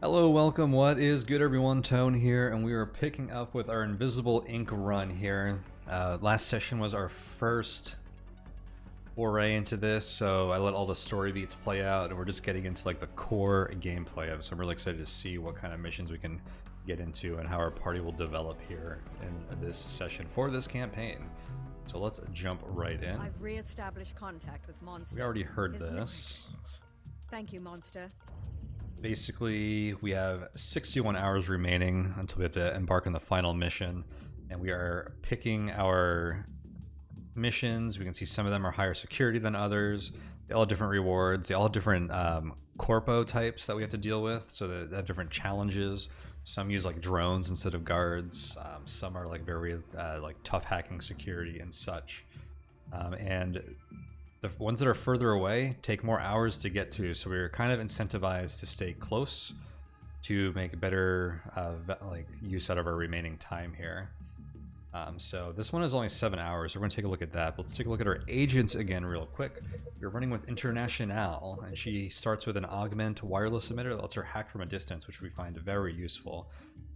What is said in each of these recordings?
Hello, welcome. What is good, everyone? Tone here, and we are picking up with our invisible ink run here. Last session was our first foray into this, so I let all the story beats play out, and we're just getting into like the core gameplay of it. So I'm really excited to see what kind of missions we can get into and how our party will develop here in this session for this campaign. So let's jump right in. I've re-established contact with Monster. We already heard this. Thank you, Monster. Basically, we have 61 hours remaining until we have to embark on the final mission, and we are picking our missions. We can see some of them are higher security than others. They all have different rewards. They all have different corpo types that we have to deal with, so they have different challenges. Some use like drones instead of guards. Some are like very like tough hacking security and such. And the ones that are further away take more hours to get to, so we're kind of incentivized to stay close to make a better like use out of our remaining time here. So this one is only 7 hours, so we're going to take a look at that. But let's take a look at our agents again real quick. We're running with International, and she starts with an augment wireless emitter that lets her hack from a distance, which we find very useful.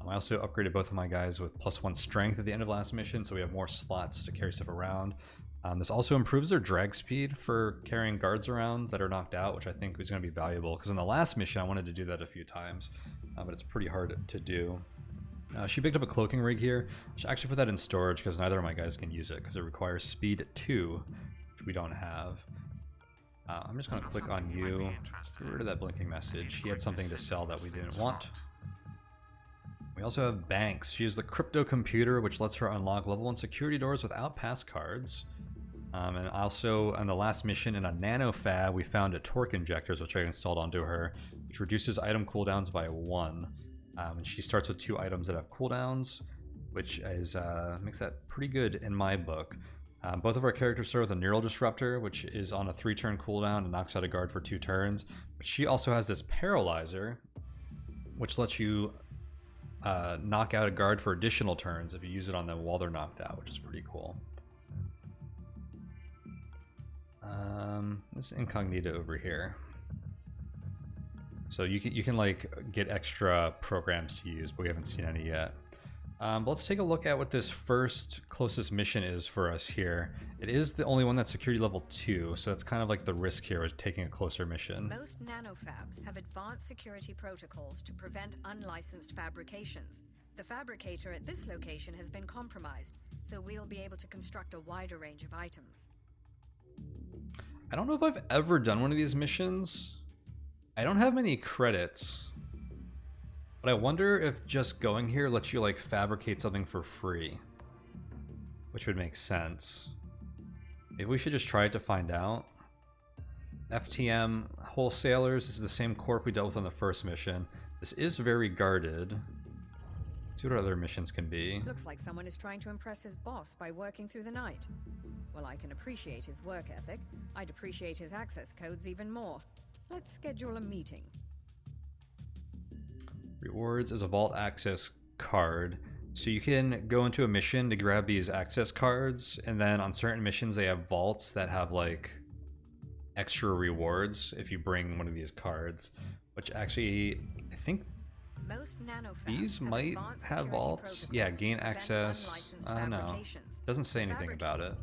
I also upgraded both of my guys with +1 strength at the end of last mission, so we have more slots to carry stuff around. This also improves their drag speed for carrying guards around that are knocked out, which I think is going to be valuable, because in the last mission I wanted to do that a few times, but it's pretty hard to do. She picked up a cloaking rig here. I should actually put that in storage because neither of my guys can use it because it requires speed 2, which we don't have. I'm just going to click on you. Get rid of that blinking message. He had something to sell that we didn't want. We also have Banks. She is the crypto computer, which lets her unlock level 1 security doors without pass cards. And also on the last mission in a nano fab, we found a torque injectors, which I installed onto her, which reduces item cooldowns by 1. And she starts with 2 items that have cooldowns, which is makes that pretty good in my book. Both of our characters start with a neural disruptor, which is on a 3-turn cooldown and knocks out a guard for 2 turns. But she also has this paralyzer, which lets you knock out a guard for additional turns if you use it on them while they're knocked out, which is pretty cool. This is incognito over here. So you can like get extra programs to use, but we haven't seen any yet. But let's take a look at what this first closest mission is for us here. It is the only one that's security level 2, so that's kind of like the risk here with taking a closer mission. Most nanofabs have advanced security protocols to prevent unlicensed fabrications. The fabricator at this location has been compromised, so we'll be able to construct a wider range of items. I don't know if I've ever done one of these missions. I don't have many credits, but I wonder if just going here lets you like fabricate something for free, which would make sense. Maybe we should just try it to find out. FTM wholesalers, this is the same corp we dealt with on the first mission. This is very guarded. Let's see what other missions can be. Looks like someone is trying to impress his boss by working through the night. Well, I can appreciate his work ethic. I'd appreciate his access codes even more. Let's schedule a meeting. Rewards is a vault access card. So you can go into a mission to grab these access cards, and then on certain missions they have vaults that have like extra rewards if you bring one of these cards, which actually I think most these might have vaults. Yeah, gain access. No, doesn't say anything about it.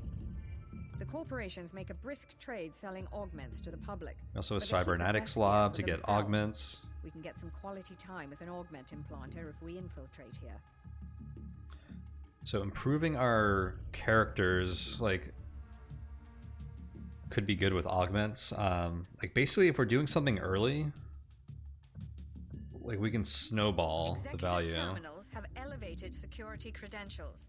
The corporations make a brisk trade selling augments to the public. Also a cybernetics lab to get augments. We can get some quality time with an augment implanter if we infiltrate here. So improving our characters like could be good with augments. Like basically if we're doing something early, like we can snowball the value. Terminals have elevated security credentials.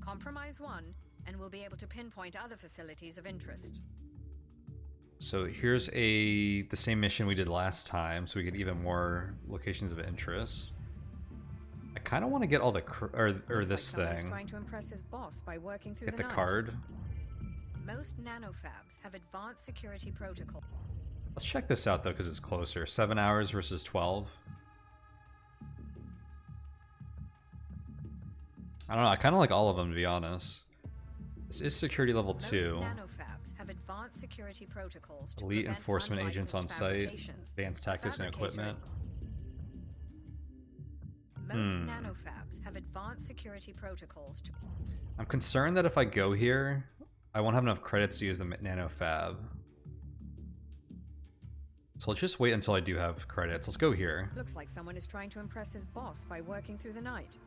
Compromise one and we'll be able to pinpoint other facilities of interest. So here's the same mission we did last time, so we get even more locations of interest. I kind of want to get all the or this thing. Trying to impress his boss by working through get the night. Card. Most nanofabs have advanced security protocol. Let's check this out though, because it's closer. 7 hours versus 12. I don't know. I kind of like all of them, to be honest. This is security level 2. Nanofabs have advanced security protocols to Elite prevent enforcement agents on site. fabrications. Advanced tactics and equipment. Most nanofabs have advanced security protocols to... I'm concerned that if I go here, I won't have enough credits to use the nanofab. So let's just wait until I do have credits. Let's go here. Looks like someone is trying to impress his boss by working through the night.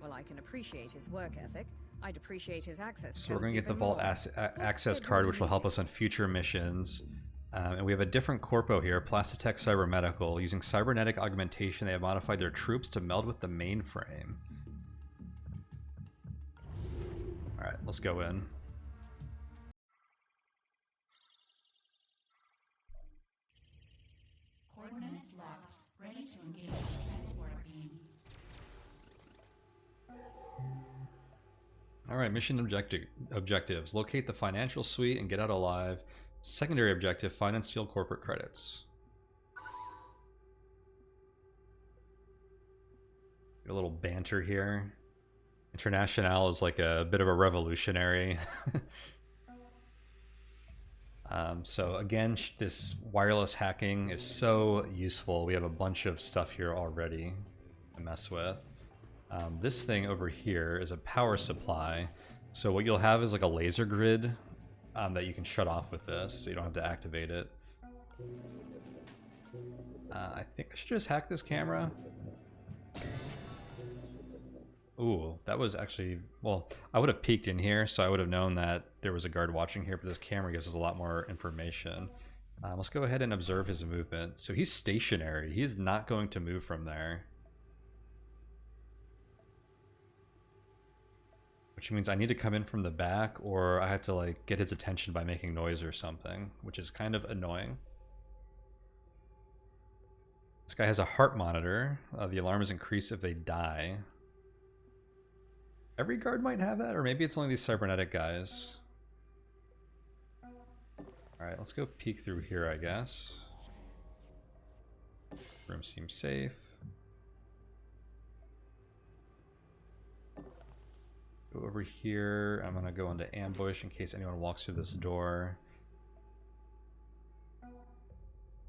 Well, I can appreciate his work ethic. I'd appreciate his access. So we're going to get the vault access card, which will help us on future missions. And we have a different corpo here, Plasitech Cybermedical. Using cybernetic augmentation, they have modified their troops to meld with the mainframe. Alright, let's go in. Coordinates locked. Ready to engage transport beam. Alright, mission objectives. Locate the financial suite and get out alive. Secondary objective, find and steal corporate credits. Get a little banter here. International is like a bit of a revolutionary. So again, this wireless hacking is so useful. We have a bunch of stuff here already to mess with. This thing over here is a power supply. So what you'll have is like a laser grid that you can shut off with this, so you don't have to activate it. I think I should just hack this camera. Ooh, that was actually... Well, I would have peeked in here, so I would have known that there was a guard watching here, but this camera gives us a lot more information. Let's go ahead and observe his movement. So he's stationary. He is not going to move from there. Which means I need to come in from the back, or I have to like get his attention by making noise or something, which is kind of annoying. This guy has a heart monitor. The alarm is increased if they die. Every guard might have that, or maybe it's only these cybernetic guys. Alright, let's go peek through here, I guess. Room seems safe. Go over here. I'm gonna go into ambush in case anyone walks through this door.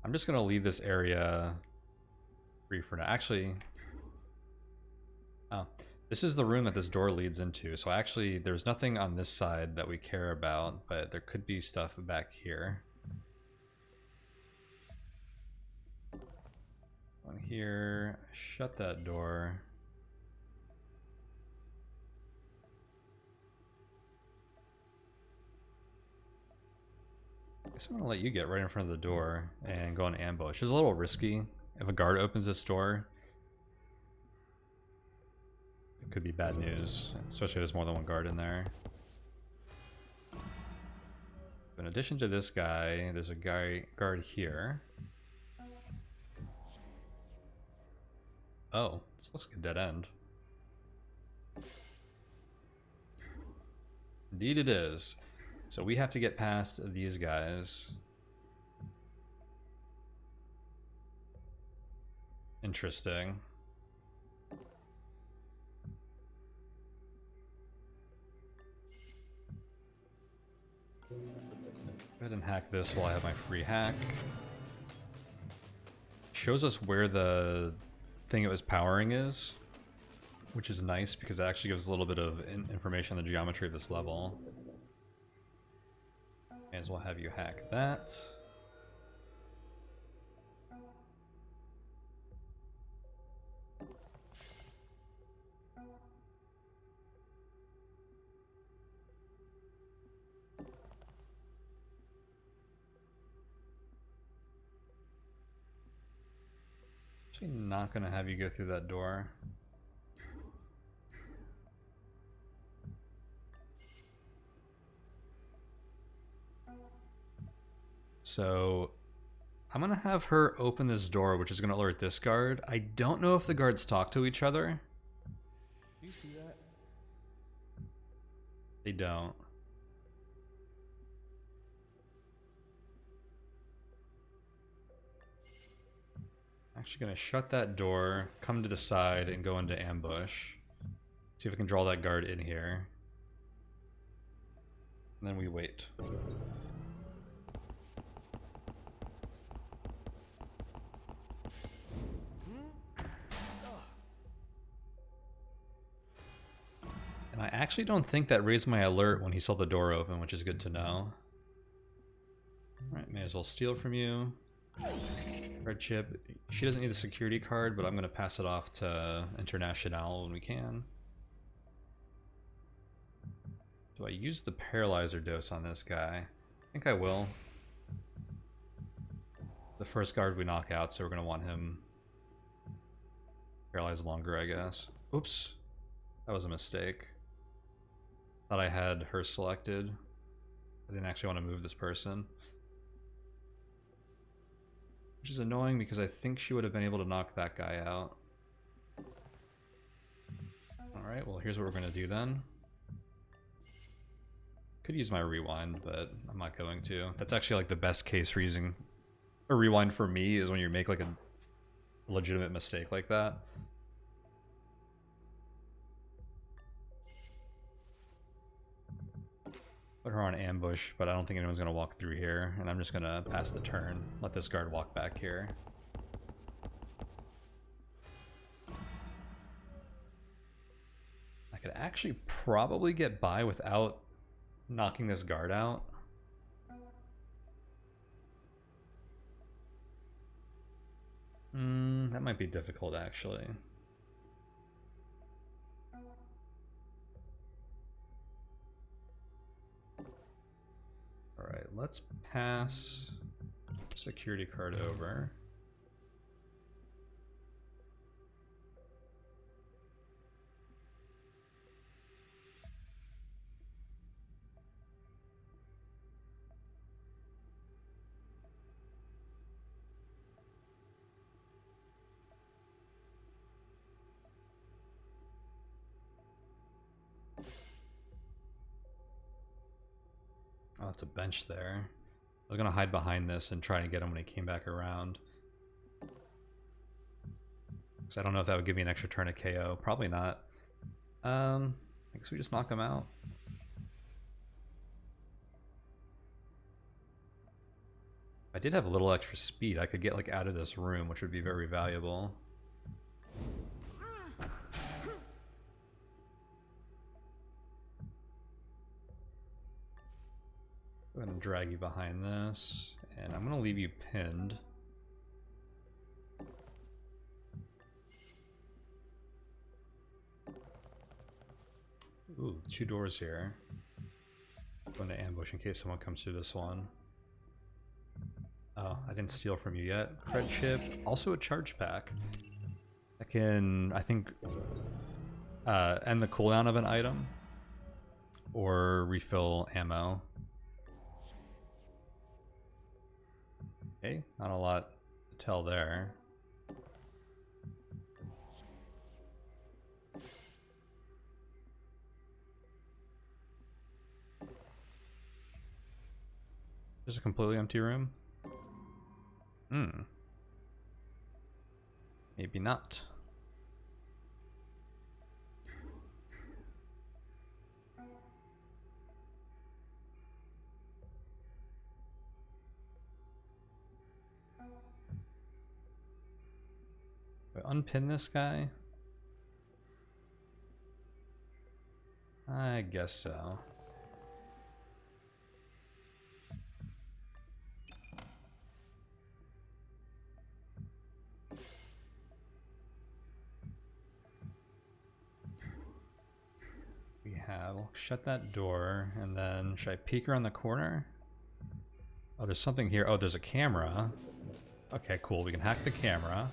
I'm just gonna leave this area free for now. Actually, oh, this is the room that this door leads into. So actually, there's nothing on this side that we care about, but there could be stuff back here. On here, shut that door. I guess I'm gonna let you get right in front of the door and go on ambush. It's a little risky. If a guard opens this door, it could be bad news, especially if there's more than one guard in there. In addition to this guy, there's a guard here. Oh, this looks like a dead end. Indeed it is. So we have to get past these guys. Interesting. Go ahead and hack this while I have my free hack. Shows us where the thing it was powering is, which is nice because it actually gives a little bit of information on the geometry of this level. May as well have you hack that. Actually not gonna have you go through that door. So I'm gonna have her open this door, which is gonna alert this guard. I don't know if the guards talk to each other. You see that? They don't. Actually gonna shut that door, come to the side, and go into ambush. See if I can draw that guard in here. And then we wait. actually don't think that raised my alert when he saw the door open, which is good to know. Alright, may as well steal from you. Red chip. She doesn't need the security card, but I'm going to pass it off to International when we can. Do I use the paralyzer dose on this guy? I think I will. The first guard we knock out, so we're going to want him paralyzed longer, I guess. Oops. That was a mistake. Thought I had her selected. I didn't actually want to move this person. Which is annoying because I think she would have been able to knock that guy out. Alright, well here's what we're going to do then. Could use my rewind, but I'm not going to. That's actually like the best case for using a rewind for me, is when you make like a legitimate mistake like that. Put her on ambush, but I don't think anyone's going to walk through here, and I'm just going to pass the turn. Let this guard walk back here. I could actually probably get by without knocking this guard out. That might be difficult, actually. Alright, let's pass security card over. Oh, it's a bench there. I was gonna hide behind this and try to get him when he came back around. Because I don't know if that would give me an extra turn of KO. Probably not. I guess we just knock him out. If I did have a little extra speed, I could get like out of this room, which would be very valuable. Go ahead and drag you behind this, and I'm going to leave you pinned. Ooh, 2 doors here. Going to ambush in case someone comes through this one. Oh, I didn't steal from you yet. Cred chip, also a charge pack. I can, I think, end the cooldown of an item or refill ammo. Okay, not a lot to tell there. Just a completely empty room? Maybe not. Do I unpin this guy? I guess so. We have, shut that door, and then should I peek around the corner? Oh, there's something here. Oh, there's a camera. Okay, cool. We can hack the camera.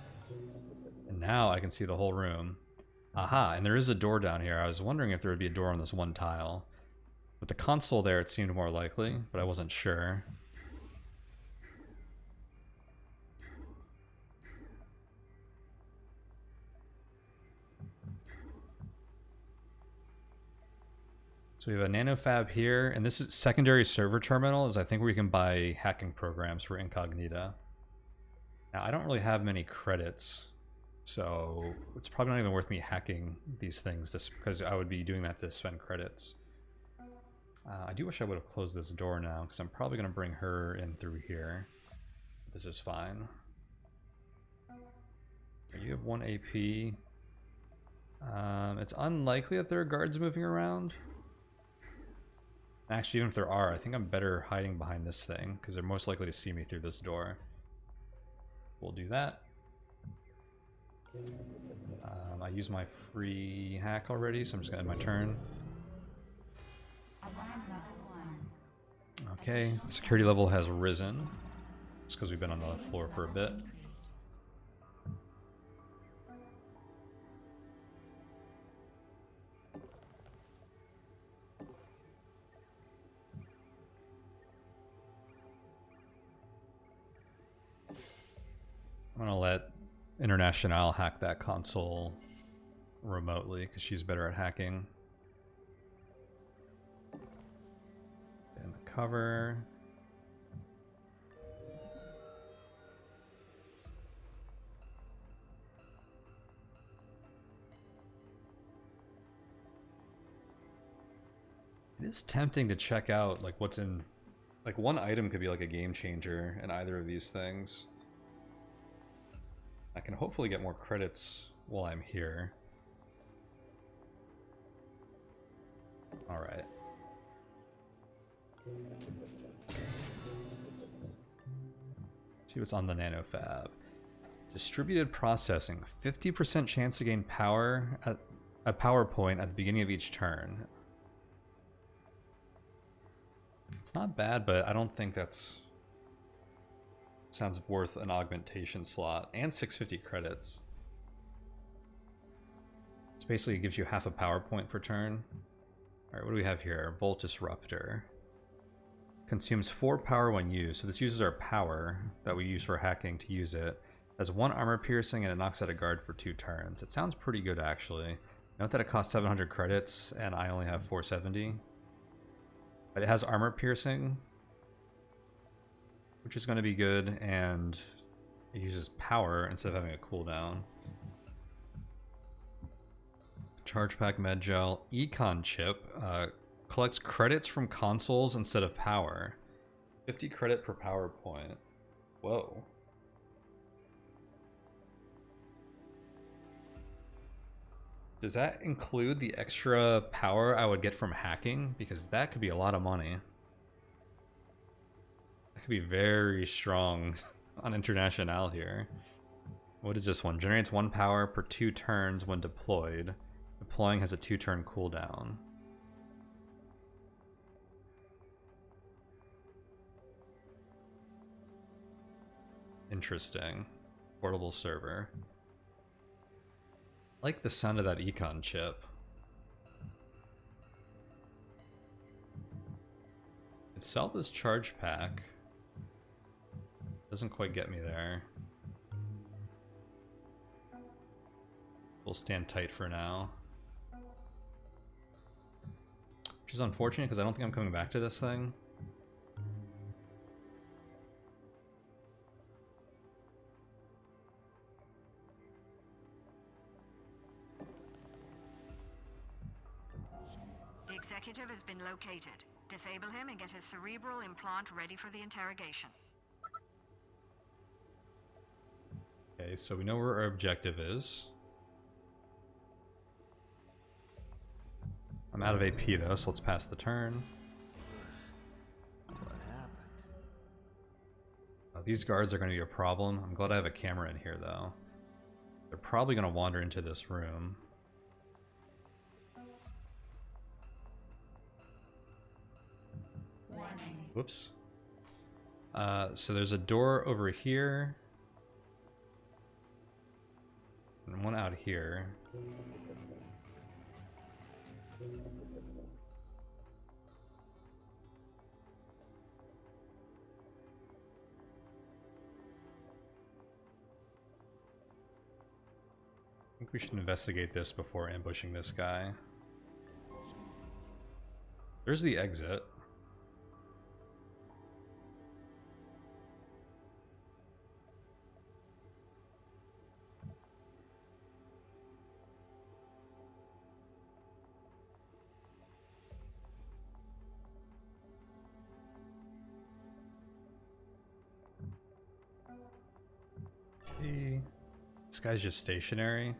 And now I can see the whole room. Aha, and there is a door down here. I was wondering if there would be a door on this one tile. With the console there, it seemed more likely, but I wasn't sure. So we have a nanofab here, and this is secondary server terminal, is I think where you can buy hacking programs for Incognita. Now, I don't really have many credits, so it's probably not even worth me hacking these things just because I would be doing that to spend credits. I do wish I would have closed this door now, because I'm probably going to bring her in through here. This is fine. You have 1 AP. It's unlikely that there are guards moving around. Actually, even if there are, I think I'm better hiding behind this thing, because they're most likely to see me through this door. We'll do that. I used my free hack already, so I'm just going to end my turn. Okay, security level has risen. Just because we've been on the floor for a bit. I'm gonna let International hack that console remotely because she's better at hacking. In the cover. It is tempting to check out like what's in, like one item could be like a game changer in either of these things. I can hopefully get more credits while I'm here. Alright. See what's on the nanofab. Distributed processing. 50% chance to gain power at a power point at the beginning of each turn. It's not bad, but I don't think that's... sounds worth an augmentation slot. And 650 credits. It's basically gives you half a power point per turn. Alright, what do we have here? Volt Disruptor. Consumes 4 power when used. So this uses our power that we use for hacking to use it. Has 1 armor piercing and it knocks out a guard for 2 turns. It sounds pretty good actually. Note that it costs 700 credits and I only have 470. But it has armor piercing, which is going to be good, and it uses power instead of having a cooldown. Charge pack med gel. Econ chip. Collects credits from consoles instead of power. 50 credit per power point. Whoa. Does that include the extra power I would get from hacking? Because that could be a lot of money. That could be very strong on International here. What is this one? Generates 1 power per 2 turns when deployed. Deploying has a 2-turn cooldown. Interesting. Portable server. I like the sound of that econ chip. Itself is charge pack. Doesn't quite get me there. We'll stand tight for now. Which is unfortunate because I don't think I'm coming back to this thing. The executive has been located. Disable him and get his cerebral implant ready for the interrogation. Okay, so we know where our objective is. I'm out of AP though, so let's pass the turn. What happened? These guards are going to be a problem. I'm glad I have a camera in here though. They're probably going to wander into this room. Warning. Whoops. So there's a door over here. And one out here. I think we should investigate this before ambushing this guy. There's the exit. This guy's just stationary.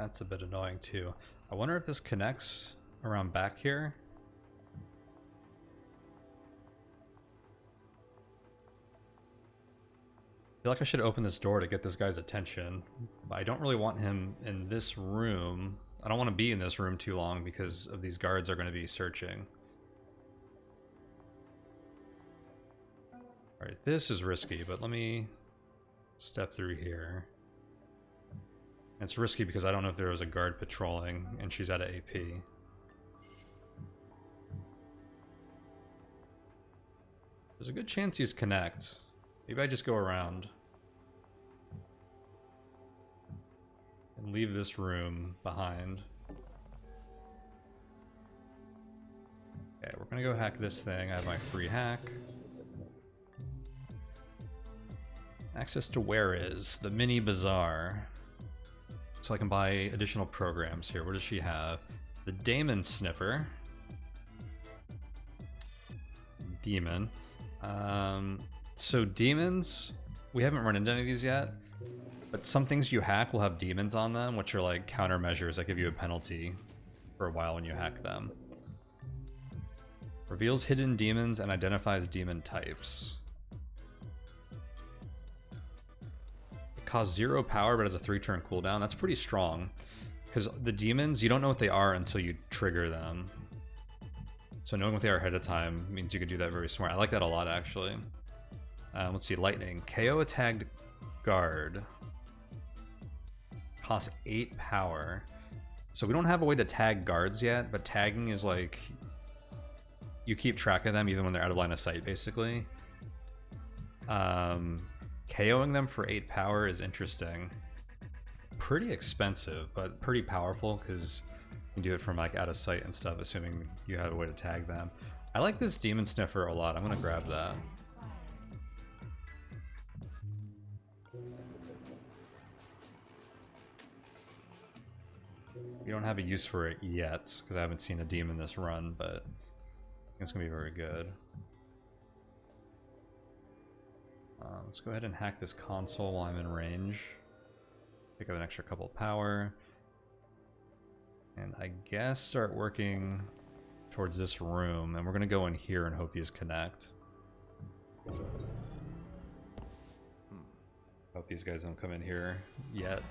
That's a bit annoying too. I wonder if this connects around back here. I feel like I should open this door to get this guy's attention, but I don't really want him in this room. I don't want to be in this room too long because of these guards are going to be searching. Alright, this is risky, but let me step through here. It's risky because I don't know if there was a guard patrolling and she's out of AP. There's a good chance these connect. Maybe I just go around and leave this room behind. Okay, we're gonna go hack this thing. I have my free hack. Access to where is the mini bazaar. So I can buy additional programs here. What does she have? The Daemon Sniffer. Demon. So demons, we haven't run into any of these yet, but some things you hack will have demons on them, which are like countermeasures that give you a penalty for a while when you hack them. Reveals hidden demons and identifies demon types. It costs 0 power but has a 3-turn cooldown. That's pretty strong, because the demons, you don't know what they are until you trigger them. So knowing what they are ahead of time means you can do that very smart. I like that a lot, actually. Let's see, lightning. KO a tagged guard. Costs 8 power. So we don't have a way to tag guards yet, but tagging is like... you keep track of them even when they're out of line of sight, basically. KOing them for 8 power is interesting. Pretty expensive, but pretty powerful, because you can do it from like out of sight and stuff, assuming you have a way to tag them. I like this Demon Sniffer a lot. I'm gonna grab that. We don't have a use for it yet, because I haven't seen a demon this run, but I think it's gonna be very good. Let's go ahead and hack this console while I'm in range. Pick up an extra couple of power. And I guess start working towards this room, and we're gonna go in here and hope these connect. Hope these guys don't come in here yet.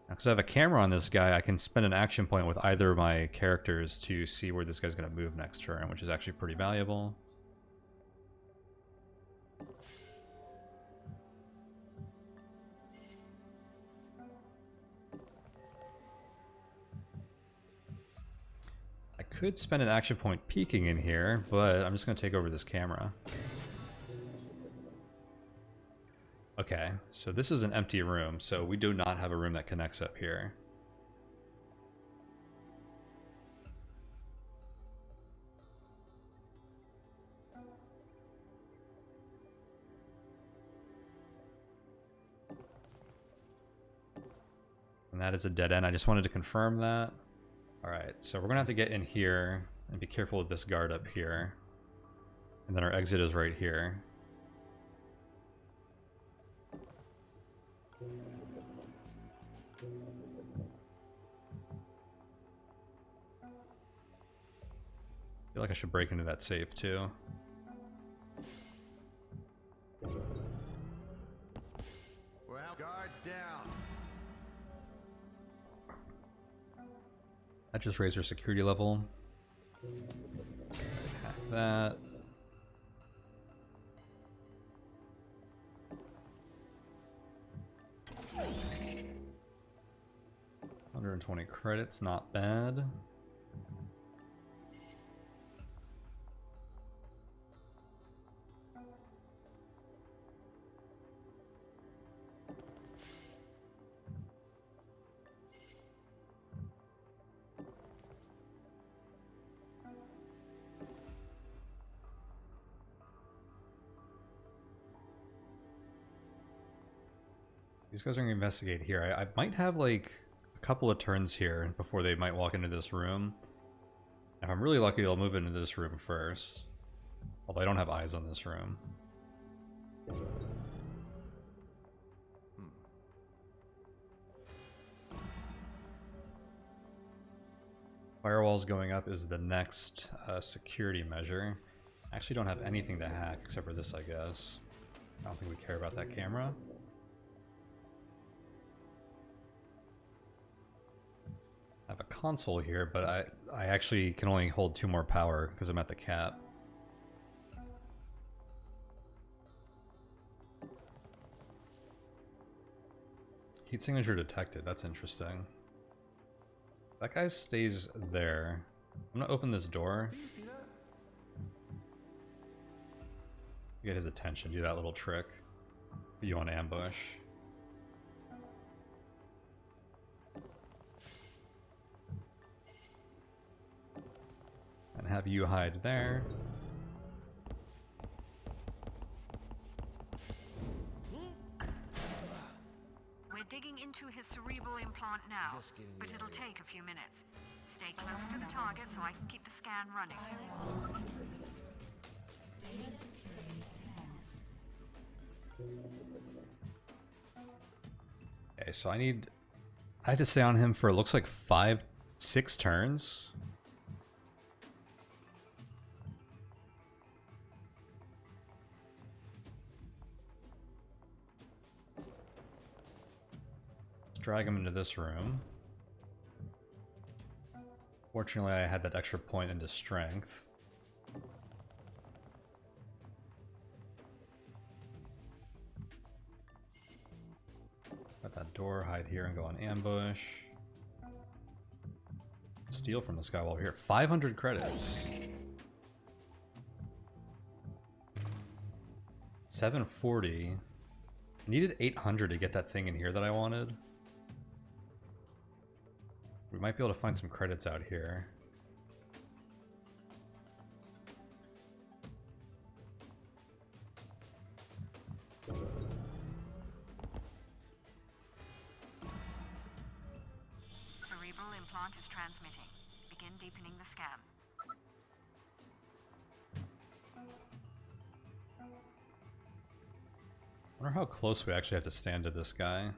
Because I have a camera on this guy, I can spend an action point with either of my characters to see where this guy's gonna move next turn, which is actually pretty valuable. I could spend an action point peeking in here, but I'm just going to take over this camera. Okay, so this is an empty room, so we do not have a room that connects up here. And that is a dead end. I just wanted to confirm that. Alright, so we're going to have to get in here and be careful with this guard up here. And then our exit is right here. I feel like I should break into that safe too. Well, guard down. That just raised our security level. Hack that. $120 credits, not bad. These guys are going to investigate here. I might have like a couple of turns here before they might walk into this room. If I'm really lucky, I'll move into this room first. Although I don't have eyes on this room. Firewalls going up is the next security measure. I actually don't have anything to hack except for this, I guess. I don't think we care about that camera. I have a console here, but I actually can only hold 2 more power because I'm at the cap. Heat signature detected. That's interesting. That guy stays there. I'm gonna open this door. Get his attention. Do that little trick. Put you on ambush. And have you hide there. We're digging into his cerebral implant now, but it'll take a few minutes. Stay close to the target so I can keep the scan running. Data security enhanced. Okay, so I have to stay on him for, it looks like 5-6 turns. Drag him into this room. Fortunately, I had that extra point into strength. Got that door, hide here and go on ambush. Steal from this guy while we're here. 500 credits. 740. Needed 800 to get that thing in here that I wanted. We might be able to find some credits out here. Cerebral implant is transmitting. Begin deepening the scan. I wonder how close we actually have to stand to this guy.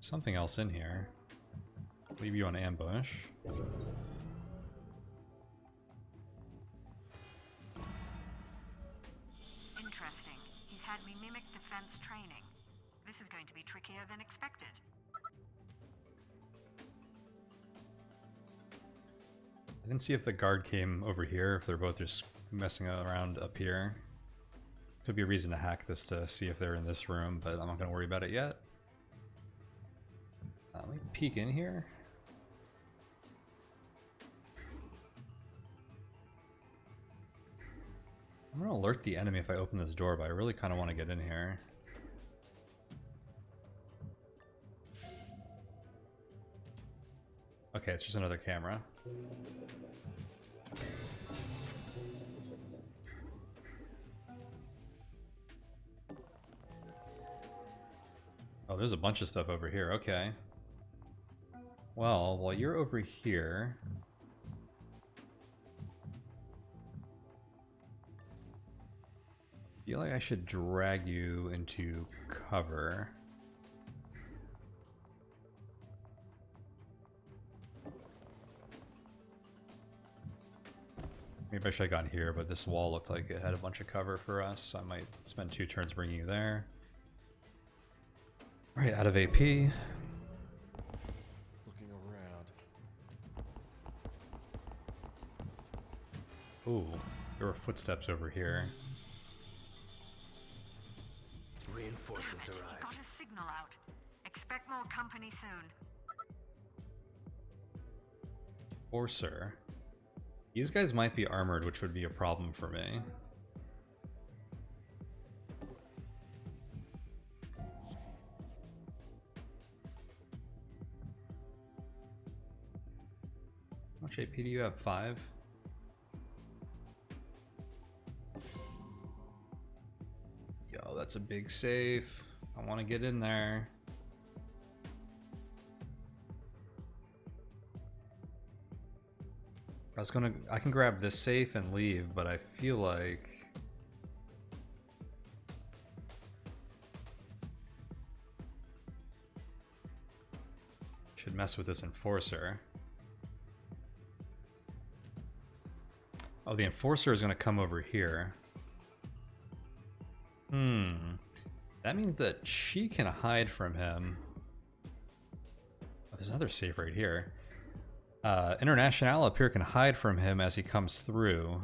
Something else in here. Leave you on ambush. Interesting. He's had me mimic defense training. This is going to be trickier than expected. I didn't see if the guard came over here, if they're both just messing around up here. Could be a reason to hack this to see if they're in this room, but I'm not going to worry about it yet. Let me peek in here. I'm going to alert the enemy if I open this door, but I really kind of want to get in here. Okay, it's just another camera. Oh, there's a bunch of stuff over here. Okay. Well, while you're over here... I feel like I should drag you into cover. Maybe I should have gone here, but this wall looked like it had a bunch of cover for us, so I might spend 2 turns bringing you there. Alright, out of AP. Looking around. Ooh, there were footsteps over here. Reinforcements Damn it, arrived. he got a signal out. Expect more company soon. Or sir. These guys might be armored, which would be a problem for me. How much AP do you have? 5? Yo, that's a big safe. I want to get in there. I can grab this safe and leave, but I feel like should mess with this enforcer. Oh, the enforcer is going to come over here. That means that she can hide from him. Oh, there's another safe right here. International up here can hide from him as he comes through.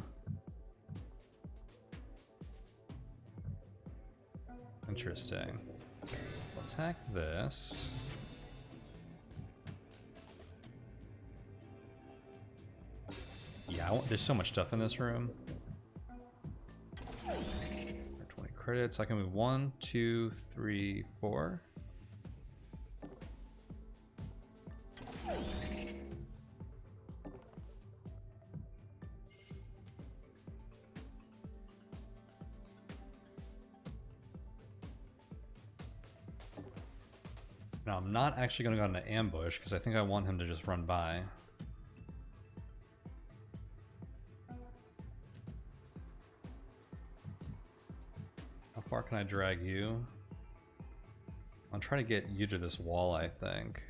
Interesting. Let's hack this. Yeah, there's so much stuff in this room. 20 credits. I can move 1, 2, 3, 4. Now, I'm not actually going to go into ambush because I think I want him to just run by. How far can I drag you? I'll try to get you to this wall, I think.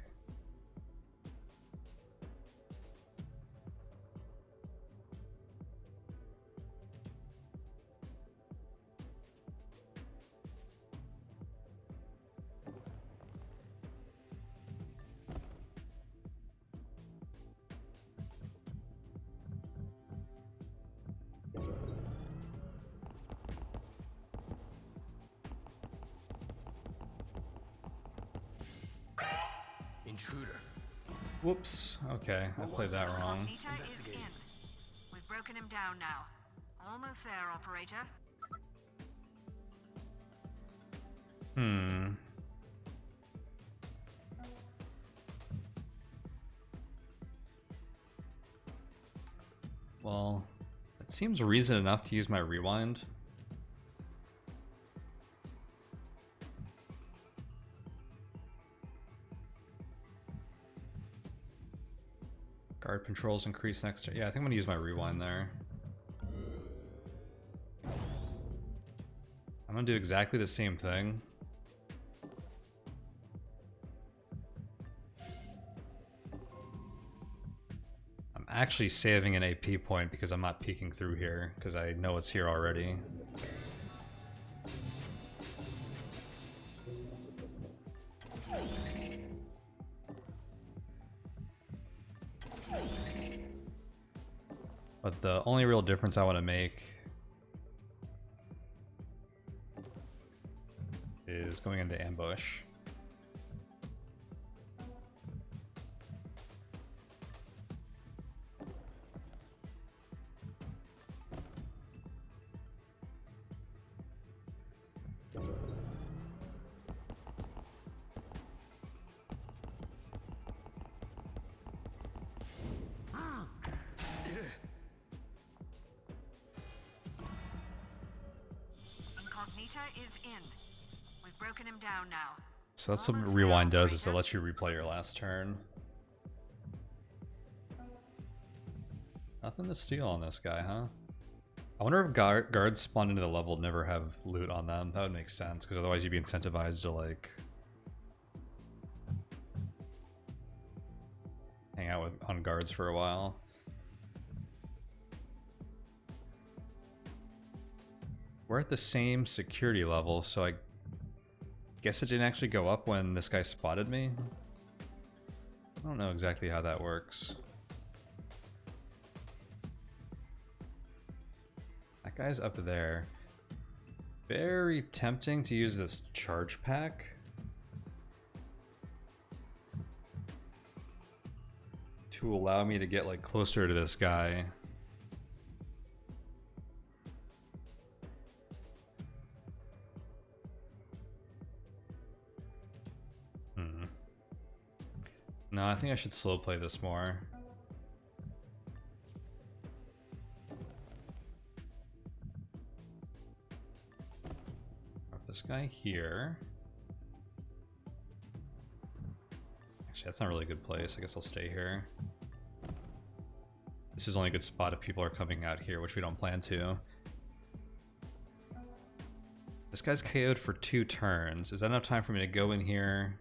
Intruder. Whoops. Okay, I played that wrong. Nita is in. We've broken him down now. Almost there, operator. Well, it seems reason enough to use my rewind. Guard controls increase next turn. Yeah, I think I'm gonna use my rewind there. I'm gonna do exactly the same thing. I'm actually saving an AP point because I'm not peeking through here because I know it's here already. But the only real difference I want to make is going into ambush. Incognita is in. We've broken him down now. So that's what Almost rewind there, does, is it operator. lets you replay your last turn. Nothing to steal on this guy, huh? I wonder if guards spawned into the level never have loot on them. That would make sense, because otherwise you'd be incentivized to, like, hang out on guards for a while. We're at the same security level, so I guess it didn't actually go up when this guy spotted me. I don't know exactly how that works. That guy's up there. Very tempting to use this charge pack. To allow me to get, like, closer to this guy. No, I think I should slow play this more. Drop this guy here. Actually, that's not really a good place. I guess I'll stay here. This is only a good spot if people are coming out here, which we don't plan to. This guy's KO'd for 2 turns. Is that enough time for me to go in here?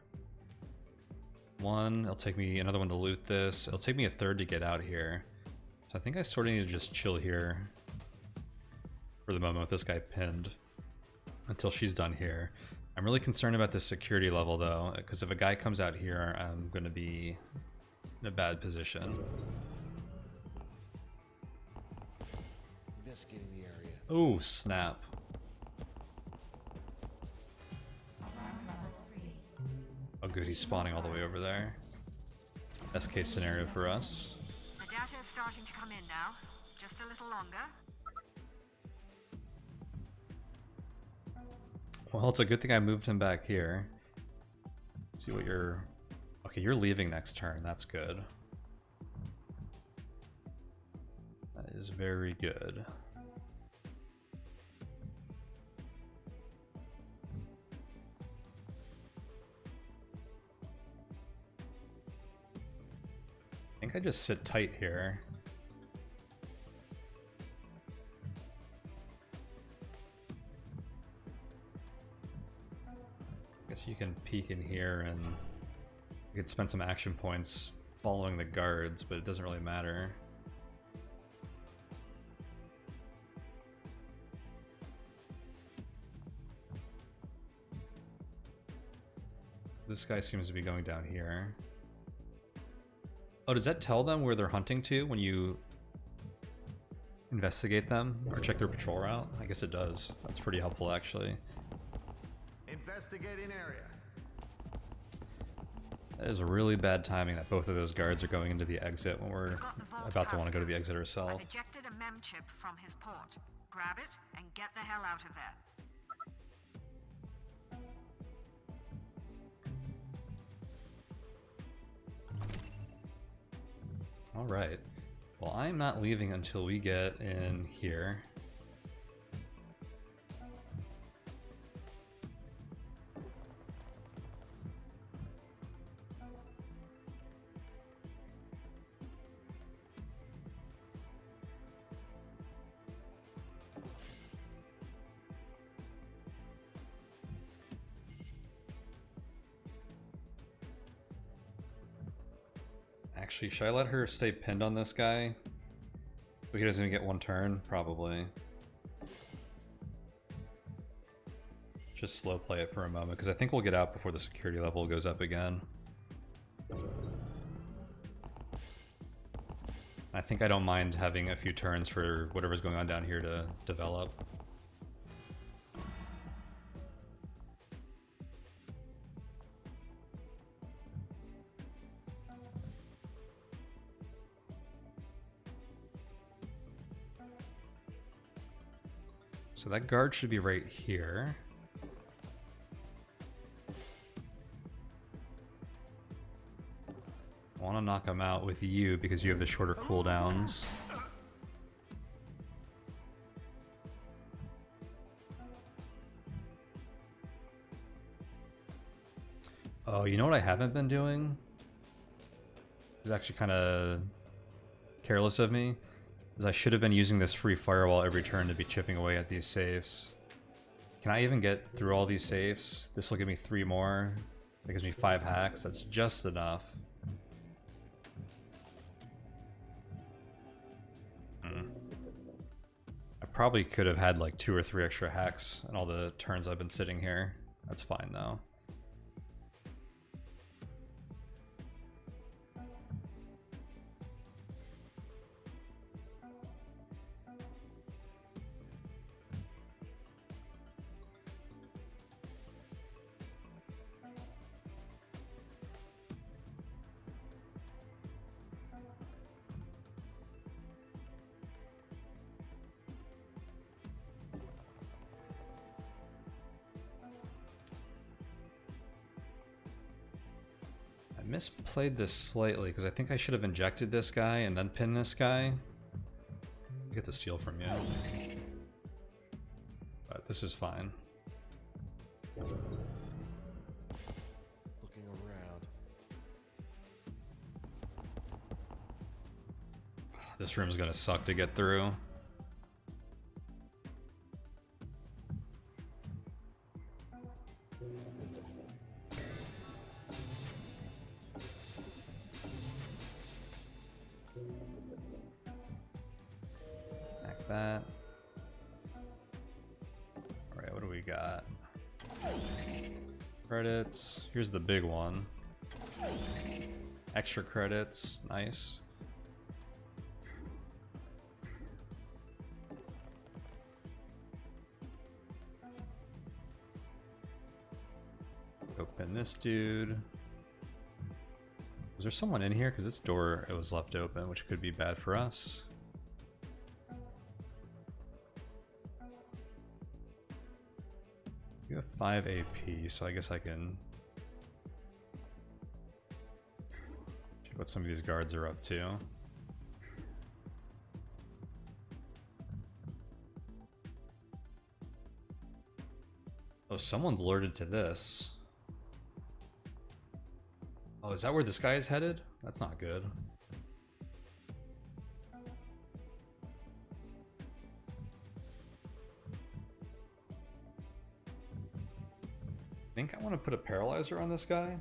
1, it'll take me another one to loot this. It'll take me a third to get out here. So I think I sort of need to just chill here for the moment with this guy pinned until she's done here. I'm really concerned about this security level though, because if a guy comes out here, I'm going to be in a bad position. Investigating the area. Oh, snap. Oh good, he's spawning all the way over there. Best case scenario for us. The data is starting to come in now. Just a little longer. Well, it's a good thing I moved him back here. Let's see what you're... Okay, you're leaving next turn. That's good. That is very good. I think I just sit tight here. Guess you can peek in here and you could spend some action points following the guards, but it doesn't really matter. This guy seems to be going down here. Oh, does that tell them where they're hunting to when you investigate them or check their patrol route? I guess it does. That's pretty helpful, actually. Investigating area. That is really bad timing that both of those guards are going into the exit when we're Got the vault about to want to go to the passcode. exit I've ourselves. ejected a mem chip from his port. Grab it and get the hell out of there. Alright. Well, I'm not leaving until we get in here. Actually, should I let her stay pinned on this guy? So he doesn't even get 1 turn? Probably. Just slow play it for a moment, because I think we'll get out before the security level goes up again. I think I don't mind having a few turns for whatever's going on down here to develop. So that guard should be right here. I want to knock him out with you because you have the shorter cooldowns. Oh, you know what I haven't been doing? It's actually kind of careless of me. Is I should have been using this free firewall every turn to be chipping away at these safes. Can I even get through all these safes? This will give me 3 more. That gives me 5 hacks. That's just enough. I probably could have had like 2 or 3 extra hacks in all the turns I've been sitting here. That's fine though. Misplayed this slightly because I think I should have injected this guy and then pinned this guy. I get the steal from you. But this is fine. Looking around. This room's gonna suck to get through. Like that. Alright, what do we got? Credits. Here's the big one. Extra credits. Nice. Open this dude. Was there someone in here? Because this door, it was left open, which could be bad for us. You have 5 AP, so I guess I can check what some of these guards are up to. Oh, someone's alerted to this. Oh, is that where this guy is headed? That's not good. I think I want to put a paralyzer on this guy.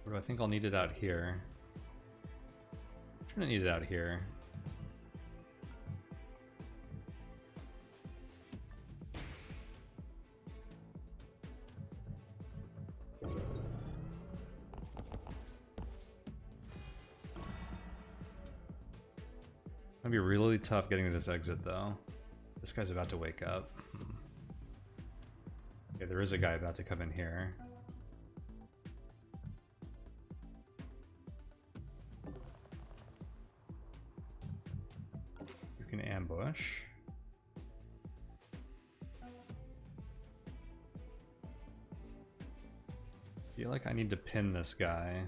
Or do I think I'll need it out here? I'm gonna need it out here. It's gonna be really tough getting to this exit though. This guy's about to wake up. Okay, there is a guy about to come in here. You can ambush. I feel like I need to pin this guy.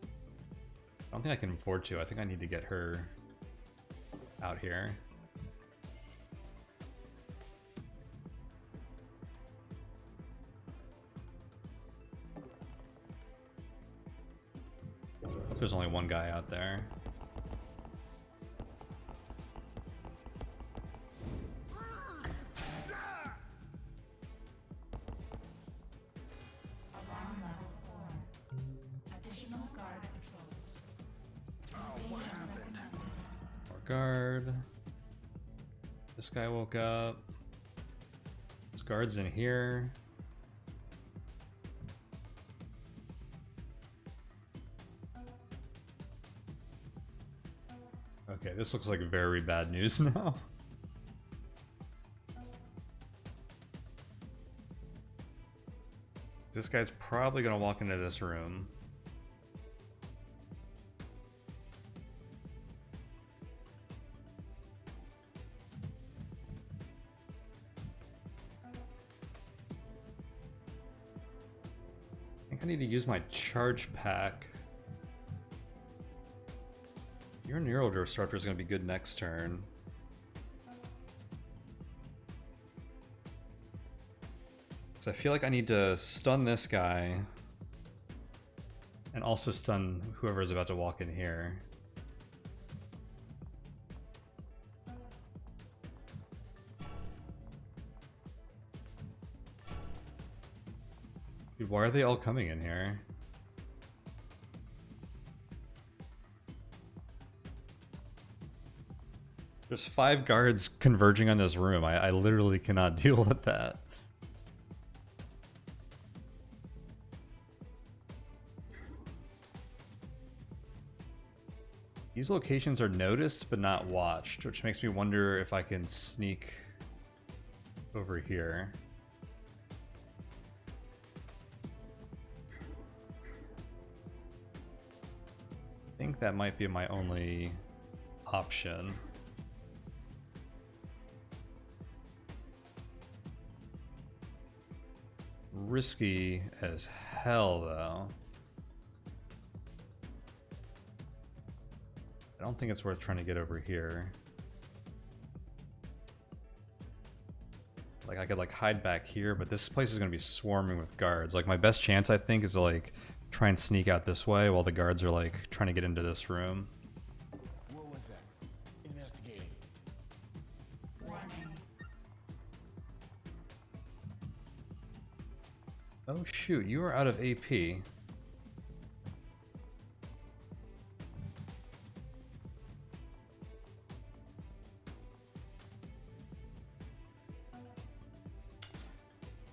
I don't think I can afford to. I think I need to get her out here. Hope there's only one guy out there. Alarm level 4. Additional guard patrols. Evasion recommended. More guard. This guy woke up. There's guards in here. Okay, this looks like very bad news now. This guy's probably gonna walk into this room. I think I need to use my charge pack. Your Neural Disruptor is going to be good next turn. So I feel like I need to stun this guy and also stun whoever is about to walk in here. Dude, why are they all coming in here? There's 5 guards converging on this room. I literally cannot deal with that. These locations are noticed but not watched, which makes me wonder if I can sneak over here. I think that might be my only option. Risky as hell, though. I don't think it's worth trying to get over here. Like I could like hide back here, but this place is gonna be swarming with guards. Like my best chance, I think, is to like try and sneak out this way while the guards are like trying to get into this room. What was that? Investigating. Warning. Oh shoot, you are out of AP.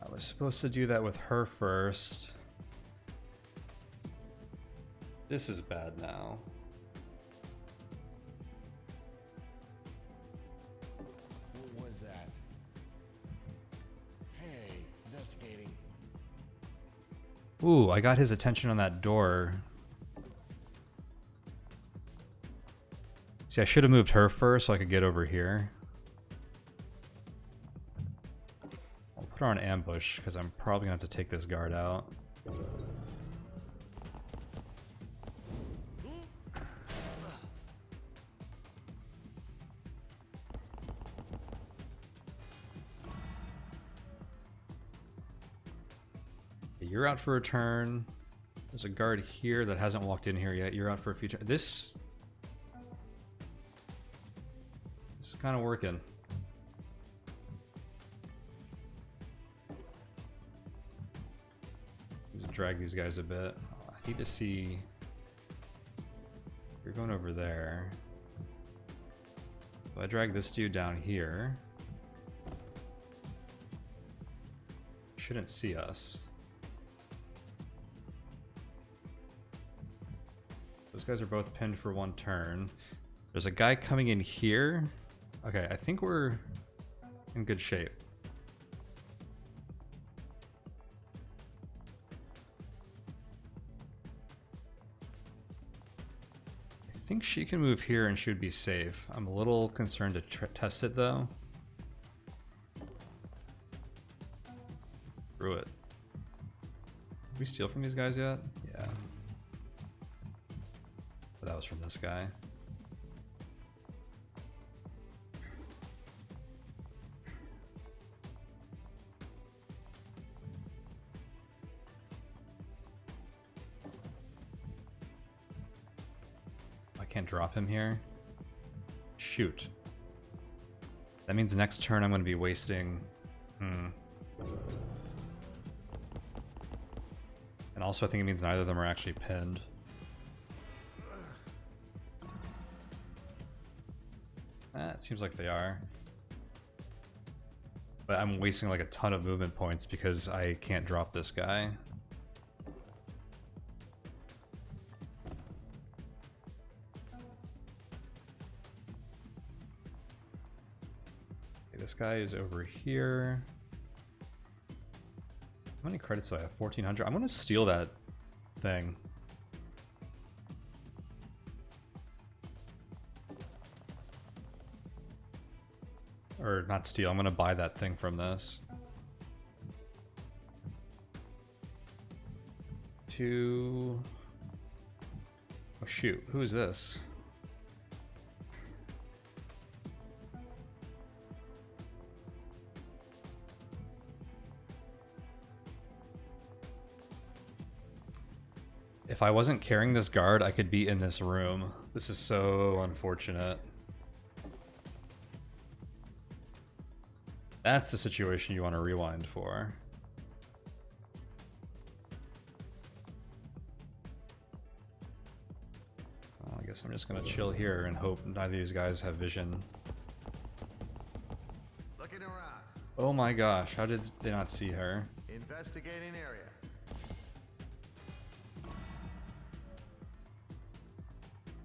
I was supposed to do that with her first. This is bad now. What was that? Hey, investigating. Ooh, I got his attention on that door. See, I should have moved her first so I could get over here. I'll put her on ambush because I'm probably gonna have to take this guard out. You're out for a turn. There's a guard here that hasn't walked in here yet. You're out for a few turns. This is kind of working. Just drag these guys a bit. I need to see. You're going over there. So I drag this dude down here. Shouldn't see us. Those guys are both pinned for one turn. There's a guy coming in here. Okay, I think we're in good shape. I think she can move here and she would be safe. I'm a little concerned to test it though. Screw it. Did we steal from these guys yet? Yeah. That was from this guy. I can't drop him here. Shoot. That means next turn I'm going to be wasting... And also I think it means neither of them are actually pinned. It seems like they are. But I'm wasting like a ton of movement points because I can't drop this guy. Okay, this guy is over here. How many credits do I have? 1400? I'm gonna steal that thing. Or not steal, I'm gonna buy that thing from this. Oh shoot, who is this? If I wasn't carrying this guard, I could be in this room. This is so unfortunate. That's the situation you want to rewind for. Well, I guess I'm just going to chill here and hope neither of these guys have vision. Looking around. Oh my gosh, how did they not see her? Investigating area.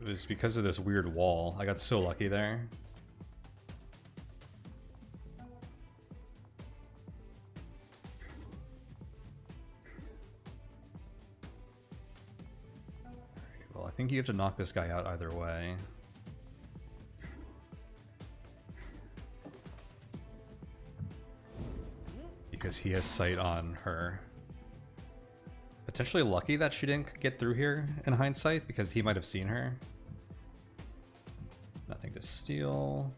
It was because of this weird wall. I got so lucky there. Well, I think you have to knock this guy out either way. Because he has sight on her. Potentially lucky that she didn't get through here in hindsight because he might have seen her. Nothing to steal.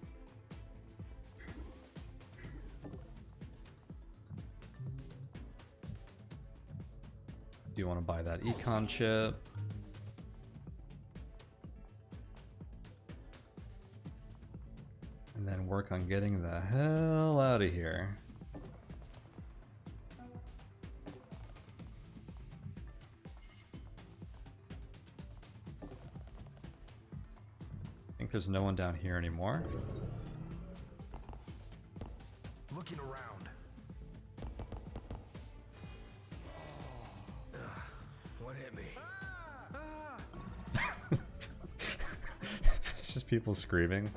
Do want to buy that econ chip. And then work on getting the hell out of here. I think there's no one down here anymore. Looking around. What hit me? It's just people screaming.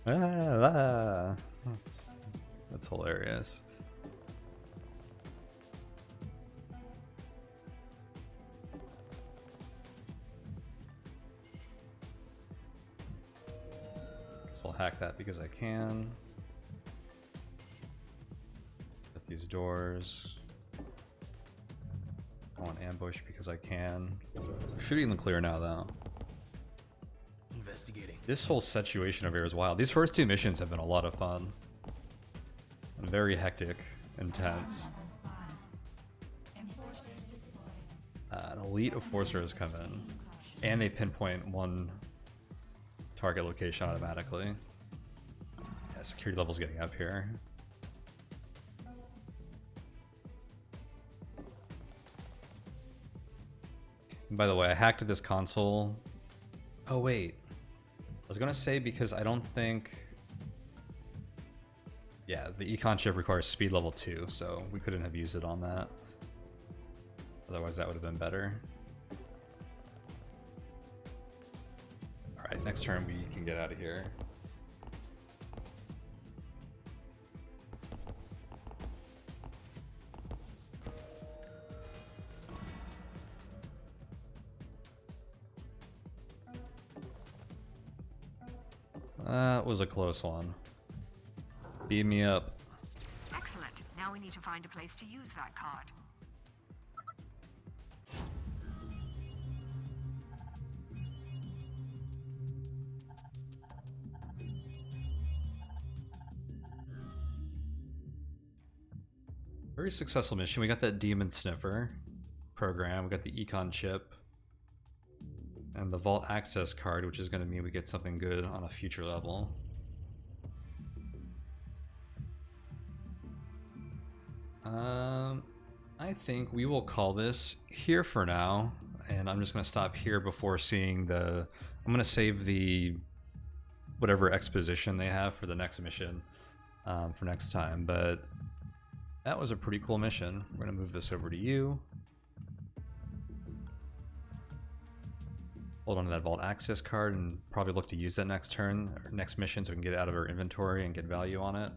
Ah. That's hilarious. Guess I'll hack that because I can. Get these doors. I want ambush because I can. Shooting the clear now though. Investigating. This whole situation over here is wild. These first two missions have been a lot of fun. And very hectic, intense. An elite enforcer has come in. And they pinpoint one target location automatically. Yeah, security level's getting up here. And by the way, I hacked this console. Oh wait. I was gonna say because I don't think... Yeah, the econ chip requires speed level 2, so we couldn't have used it on that. Otherwise that would have been better. Alright, next turn we can get out of here. That was a close one. Beam me up. Excellent. Now we need to find a place to use that card. Very successful mission. We got that demon sniffer program. We got the econ chip. And the vault access card, which is going to mean we get something good on a future level. I think we will call this here for now, and I'm just going to stop here before seeing the... I'm going to save the whatever exposition they have for the next mission for next time, but that was a pretty cool mission. We're going to move this over to you. Hold on to that vault access card and probably look to use that next turn or next mission so we can get it out of our inventory and get value on it.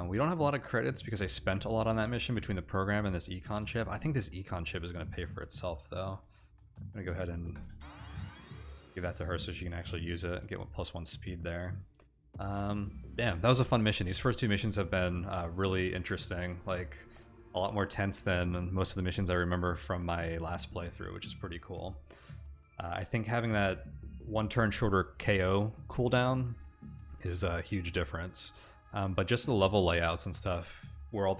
We don't have a lot of credits because I spent a lot on that mission between the program and this econ chip. I think this econ chip is going to pay for itself though. I'm going to go ahead and give that to her so she can actually use it and get +1 speed there. Damn, that was a fun mission. These first two missions have been really interesting, like a lot more tense than most of the missions I remember from my last playthrough, which is pretty cool. I think having that 1 turn shorter KO cooldown is a huge difference. But just the level layouts and stuff, where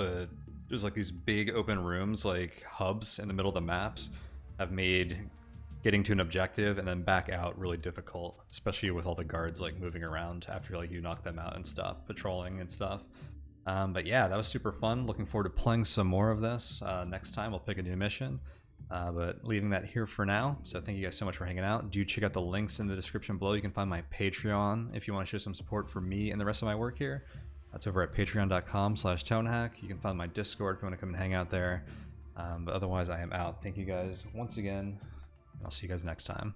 there's like these big open rooms, like hubs in the middle of the maps, have made getting to an objective and then back out really difficult, especially with all the guards like moving around after like you knock them out and stuff, patrolling and stuff. But yeah, that was super fun. Looking forward to playing some more of this. Next time we'll pick a new mission. But leaving that here for now. So thank you guys so much for hanging out. Do check out the links in the description below. You can find my Patreon if you want to show some support for me and the rest of my work here. That's over at patreon.com/tonehack. You can find my Discord if you want to come and hang out there. But otherwise, I am out. Thank you guys once again. I'll see you guys next time.